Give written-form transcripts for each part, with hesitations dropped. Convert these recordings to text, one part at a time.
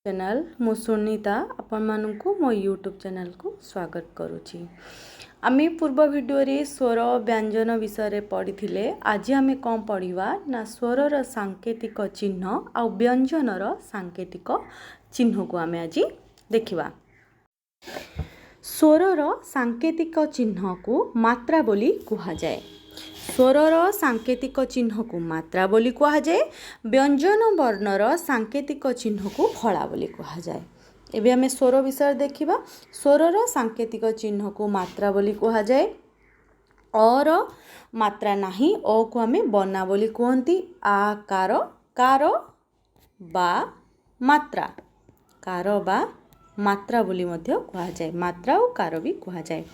Channel मु सुनीता आपण मानू मो यूट्यूब चैनल को स्वागत करुछि। आमे पूर्व वीडियो रे स्वर व्यंजन विषय पढ़ी आज आमे कौन पढ़ा ना स्वरर सांकेतिक चिन्ह आ व्यंजनर सांकेतिक चिन्ह को आमे आज देखिबा। स्वरर सांकेतिक चिन्ह को मात्रा बोली कहा जाए। स्वरर सांकेतिक चिन्ह को मात्रा बोली कहा जाए। व्यंजन वर्णर सांकेतिक चिन्ह को फला बोली कहा जाए। एबे हमें स्वर विषय देखिबा। स्वरर सांकेतिक चिन्ह को मात्रा बोली कहा जाए। और मात्रा नहीं अ को हमें बना बोली कहती। आकार कार बा मात्रा कार बा मात्रा बोली मध्य कहा जाए। मात्रा और कार भी कहा जाए।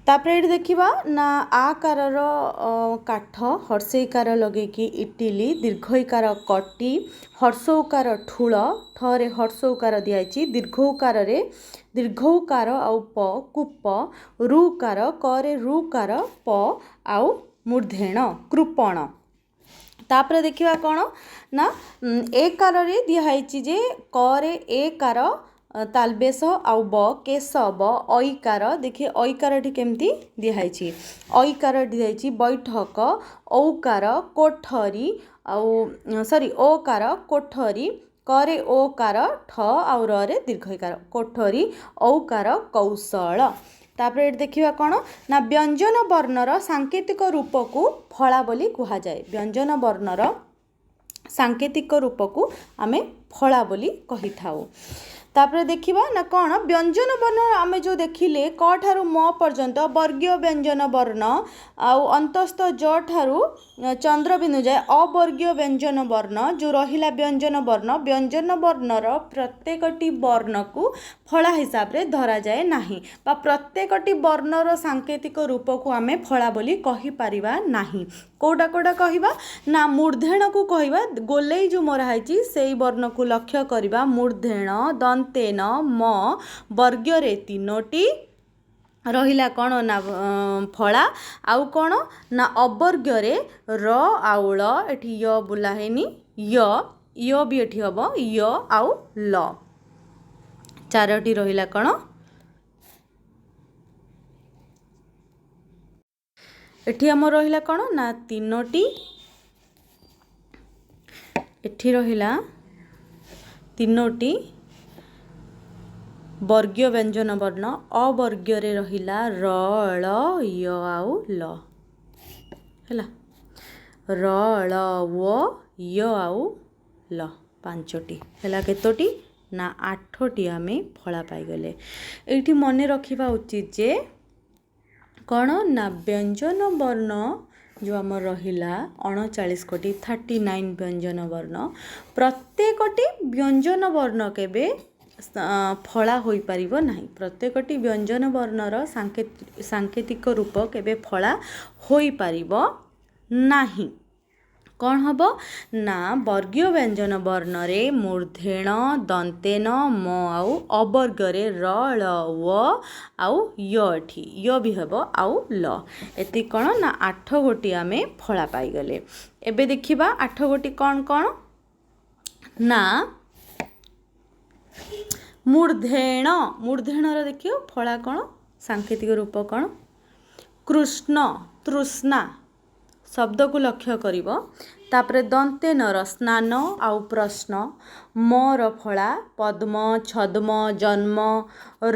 तापर देखिबा ना आकारर काठ हर्षईकार लगे कि इटिली दीर्घईकार कटी हर्षौकार ठूल ठरे हर्षौकार दिखाई दीर्घौकार रे दीर्घौकार आउ प कूप रुकार करे रुकार प आउ मूर्धेण कृपण। तापर देखिबा कौन ना एकार रे दिखाई जे करे एकार तालबेस आउ ब केश ब ऐकार देखिए ऐकार केमती दिखाई ऐकार दिखाई बैठक औकार कोठरी आउ सॉरी ओकार कोठरी करे ओकार ठ आउ रे दीर्घईकार कोठरी औकार कौशल। तापर देखिबा कौन ना व्यंजन वर्णर सांकेतिक रूप को फला बोली कहा जाए। व्यंजन वर्णर सांकेतिक रूप को आमे फला बोली कहि थाउ। तापर देखिबा ना कौन व्यंजन वर्ण आमे जो देखिले क ठारू म पर्यंत वर्गीय व्यंजन वर्ण आउ अंतस्थ ज ठारू चंद्रबिंदु जाए अवर्गीय व्यंजन वर्ण जो रहिला व्यंजन वर्णर प्रत्येकटी वर्ण को फला हिसाब रे धरा जाए नाही बा प्रत्येकटी वर्णर सांकेतिक रूप को आमे फला बोली कहि परिबा नाही। कोडा कोडा कहिबा ना मूर्धेण को कहिबा गोलेई जो मरा है से वर्ण को लक्ष्य करिबा। मूर्धेण दंतेन म वर्ग्य रे तीनोटी रहिला कौन ना फला आउ कौन ना अवर्ग्य रे र आउल एठी य बुला हेनी य भी एठी हबो य आउ ल चारोटी रहिला कौन एठी हम रहिला कौन ना तीनोटी एठी रहिला तीनोटी वर्गीय व्यंजन वर्ण अवर्गीय रे रहिला र ळ य आउ ल हैला र ळ व य आउ ल पांचटी हैला केतोटी ना आठटी आमे फला पाई गले। एठी मने रखिबा उचित जे कौन ना व्यंजन वर्ण जो आम रहिला 39 कोटी 39 व्यंजन वर्ण प्रत्येकटी व्यंजन वर्ण केबे फला होई परिबो नाही। प्रत्येकटी व्यंजन वर्णर सांकेतिक रूप केबे फला होई परिबो नाही। कौन हबो ना वर्गीय व्यंजन वर्ण रे मूर्धेण दंतेन म आउ अवर्ग रे र ळ व आउ य भी हबो आउ ल एति कौन ना 8 गोटी आमे फला पाई गले। एबे देखिबा 8 गोटी कौन कौन ना मूर्धेण मूर्धेण रे देखियो फला कौन सांकेतिक रूप कौन कृष्ण तृष्णा शब्द को लक्ष्य करिबो। तापरे दंतेनर स्नान आउ प्रश्न मोर फला पद्म छद्म जन्म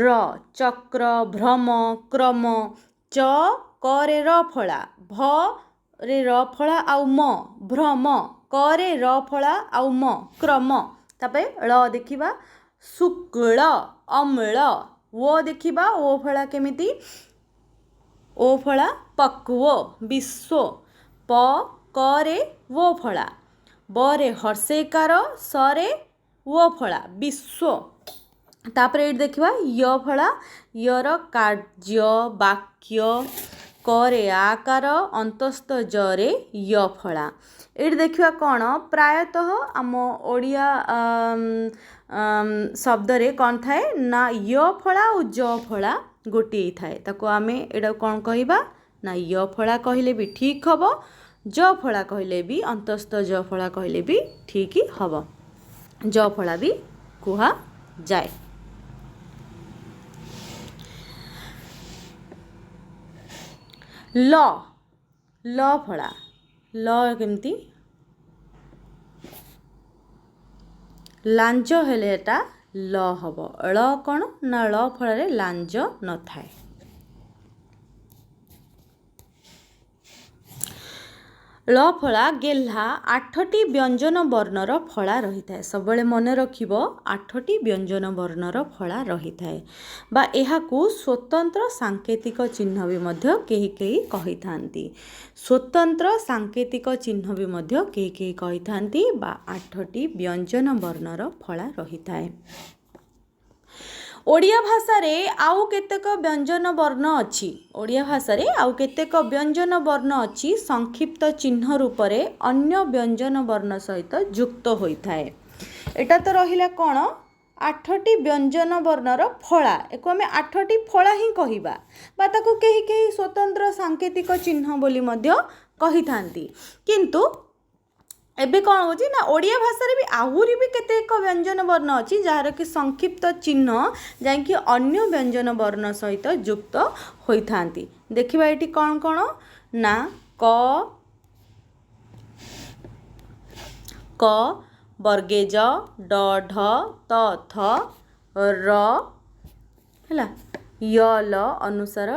र चक्र भ्रम क्रम च करे र फला भ रे र फला आउ म भ्रम करे र फला आउ म क्रम। तापरे ळ देखिबा शुक्ल अम्ल वो देखिबा ओ फला केमिति ओ फला पक्व विश्व प करे वो फला बरे हर्षेकार सरे वो फला विश्व। तापर ये देखिबा य फला यर कार्य वाक्य करे आकार अंतस्थ जरे य फला। ये देखिबा कौन प्रायतः आम ओडिया शब्द रे कौन थाए ना य फला और ज फला गोटे थाए ताको आमे एडा कौन कहिबा ना य फला कहले भी ठीक हबो ज फला कहले भी अंतस्थ ज फला कहले भी ठीक हम ज फला भी कुहा जाए। ल ल फला ल केमती लांज हेले एटा ल हब ल कौन ना ल फल लांज न थाए। ल फला गेल्हा 8टी व्यंजन वर्णर फला रही थाए। सब मन रखिब 8टी व्यंजन वर्णर फला रही थाए बा एहाकू स्वतंत्र सांकेतिक चिन्ह भी मध्य केही केही कही थांती। स्वतंत्र सांकेतिक चिन्ह भी मध्य केही केही कही थांती बा 8टी व्यंजन वर्णर फला रही थाए। ओडिया भाषा रे आउ केतेक व्यंजन वर्ण अछि। ओडिया भाषा रे आउ केतेक व्यंजन वर्ण अछि संक्षिप्त चिन्ह रूप रे अन्य व्यंजन वर्ण सहित युक्त होई थाए। एटा तो रहिला कोन 8टी व्यंजन वर्णर फला एको आमे 8टी फला ही कहिबा बा ताको केही केही स्वतंत्र सांकेतिक चिन्ह बोली मध्य कहि थांती। किंतु एबे कौन होची ना ओडिया भाषा रे भी आहुरी भी केतेक व्यंजन वर्ण अछि जार कि संक्षिप्त चिन्ह जांकि अन्य व्यंजन वर्ण सहित युक्त होई थांती। देखिबा एटी कौन कौन ना क क वर्गेज ड ढ त थ र हैला य ल अनुसार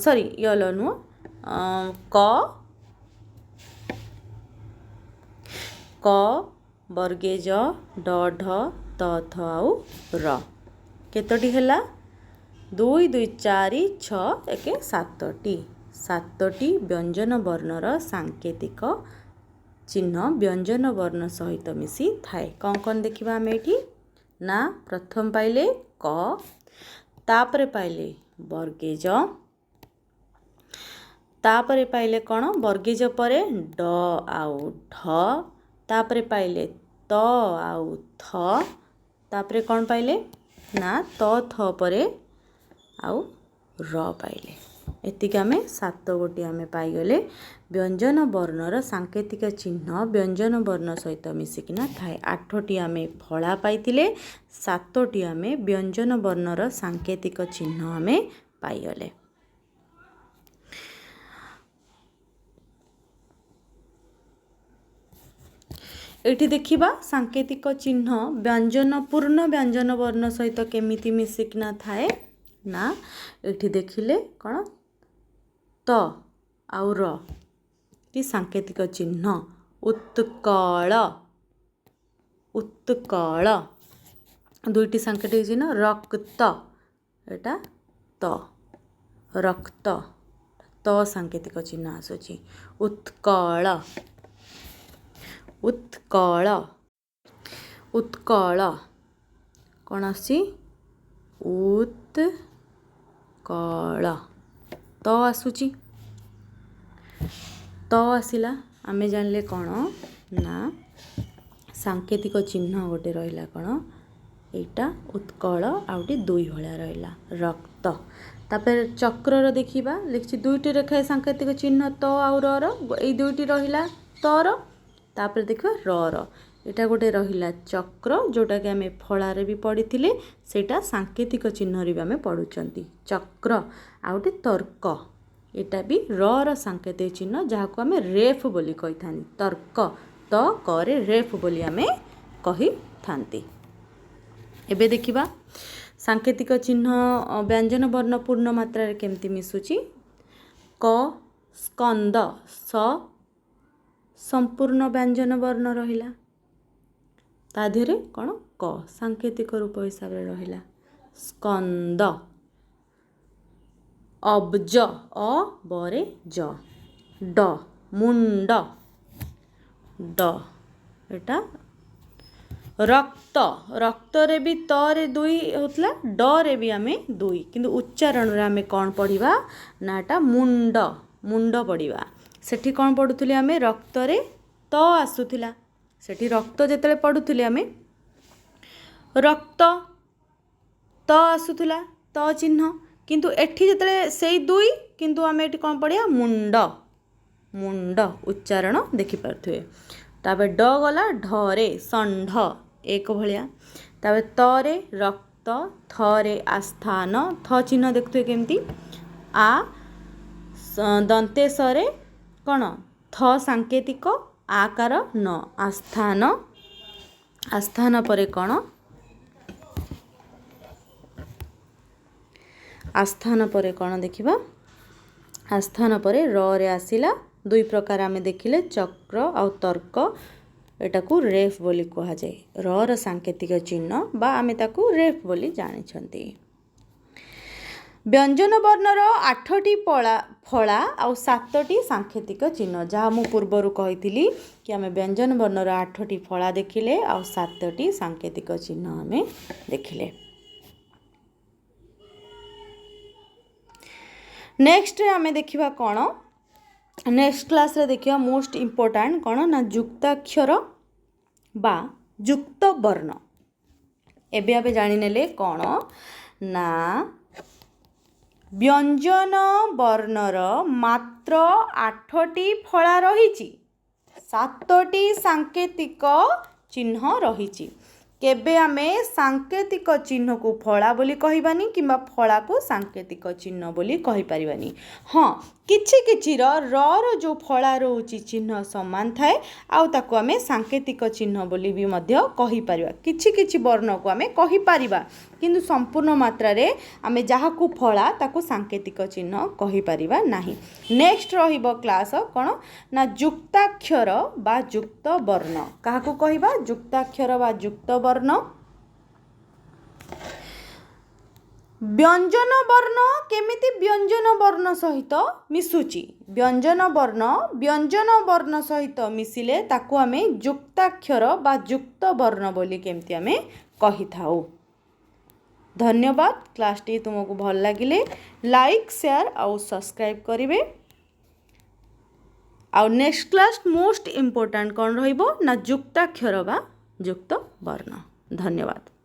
सॉरी य ल नु क क वर्गेज ड ढ त थ आउ र केतोटी हैला 2 2 4 6 1 7टी 7टी व्यंजन वर्णर सांकेतिक चिन्ह व्यंजन वर्ण सहित मिसी थाए। कौन कौन देखिबा आमे एठी ना प्रथम पाइले क तापरे पाइले वर्गेज तापरे पाइले कौन वर्गेज परे ड आउ ढ तापरे पाइले त आउ थ तापरे कौन पाइले ना त थ परे आउ र पाइले। एतिक आमे 7 गोटी आमे पाइगले व्यंजन वर्णर सांकेतिक चिन्ह व्यंजन वर्ण सहित मिसिकिना थाए। 8टी आमे फला पाइतिले 7टी आमे व्यंजन वर्णर सांकेतिक चिन्ह आमे पाइगले। एठी देखिबा सांकेतिक चिन्ह व्यंजन पूर्ण व्यंजन वर्ण सहित केमिति मिसिकिना थाए ना एठी देखिले कौन त आउ र टी सांकेतिक चिन्ह उत्कल उत्कल दुईटी सांकेतिक चिन्ह रक्त एटा त रक्त त सांकेतिक चिन्ह आसुची उत्कल उत्कल उत्कल कौन आसी उत्कल तो आसुची तो आसिला आमे जानले कौन ना सांकेतिक चिन्ह गोटे रहिला कौन एटा उत्कल आउटी दुई भलिया रहिला रक्त। तापर चक्र देखिबा लिखछि दुईटी रेखा सांकेतिक चिन्ह तो आउ र ए दुईटी रहिला तर तापर देखो र एटा गोटे रहिला चक्र जोटा कि आमे फलारे भी पढ़िथिले सेटा सांकेतिक चिन्ह रे भी आमे पढुचंती चक्र आउटे तर्क एटा भी र सांकेतिक चिन्ह जहा को आमे रेफ बोली कहि थानी तर्क त करे रेफ बोली आमे कहि थांती। एबे देखिबा सांकेतिक चिन्ह व्यंजन वर्ण पूर्ण मात्रा रे केमती मिसुची क स्कंद स संपूर्ण व्यंजन वर्ण रहिला ता देहरे कौन क सांकेतिक रूप हिसाब रे रहिला स्कंद अब्ज अ बरे ज ड मुंड ड एटा रक्त रक्त रे भी त रे दुई होतला ड रे भी आमे दुई किंतु उच्चारण रे आमे कौन पढ़िबा ना एटा मुंड मुंड पढ़िबा सेठी कौन पढ़ुथुले आमे रक्त रे त आसुथिला सेठी रक्त जेतले पढ़ुथुले आमे रक्त त आसुथिला त चिन्ह किंतु एठी जेतले सेई दुई किंतु आमे एठी कौन पढ़िया मुंड मुंड उच्चारण देखिपे। तापर ड गला ढरे षंढ एक भाया। तापर तरे रक्त थरे आस्थान थ चिन्ह देखुए केमती आ दंतेशरे कौन थ सांकेतिक आकार न आस्थान आस्थान परे कौन आस्थान परे कौन देखिबा आस्थान परे र रे आसिला दुई प्रकार आमे देखिले चक्र आउ तर्क एटाकू रेफ बोली कहा जाए र सांकेतिक चिन्ह बा आमे ताकू रेफ बोली जानिछंती। व्यंजन वर्णर 8टी फला आउ 7टी सांकेतिक चिन्ह जहाँ मु पूर्वरु कहिथिली कि आमे व्यंजन वर्णर 8टी फला देखिले आउ 7टी सांकेतिक चिन्ह आमे देखिले। नेक्स्ट आमे देखिबा कोन नेक्स्ट क्लास रे देखिबा मोस्ट इम्पोर्टेंट कोन ना युक्ताक्षर बा युक्त वर्ण। एबे आबे जानि नेले कोन ना व्यंजन वर्णर मात्र 8टी फला रहिछि 7टी सांकेतिक चिन्ह रहिछि। केबे आमे सांकेतिक चिन्ह को फला बोली कहिबानी किंबा फला को सांकेतिक चिन्ह बोली कहि परिबानी। हाँ किछि किछि र जो फला रोची चिन्ह समान थाए आउ ताको आमे सांकेतिक चिन्ह बोली भी मध्य कहि परिबा। किछि किछि वर्ण को आमे कहि परिबा किंतु संपूर्ण मात्रा रे आमे जाहा को फला ताको सांकेतिक चिन्ह कहि परिबा नाही। नेक्स्ट रहिबो क्लास कोन ना युक्ताक्षर बा युक्त वर्ण काहा को कहिबा युक्ताक्षर बा युक्त वर्ण। व्यंजन वर्ण केमिति व्यंजन वर्ण सहित मिसुची व्यंजन वर्ण सहित मिसिले ताकू आमे युक्ताक्षर बा युक्त वर्ण बोली केमिति आमे कहि थाउ। धन्यवाद। क्लास टी तुमको भल लागिले लाइक शेयर आउ सब्सक्राइब करिवे। आउ नेक्स्ट क्लास मोस्ट इम्पोर्टेंट कौन रहिबो ना युक्ताक्षर बा युक्त वर्ण। धन्यवाद।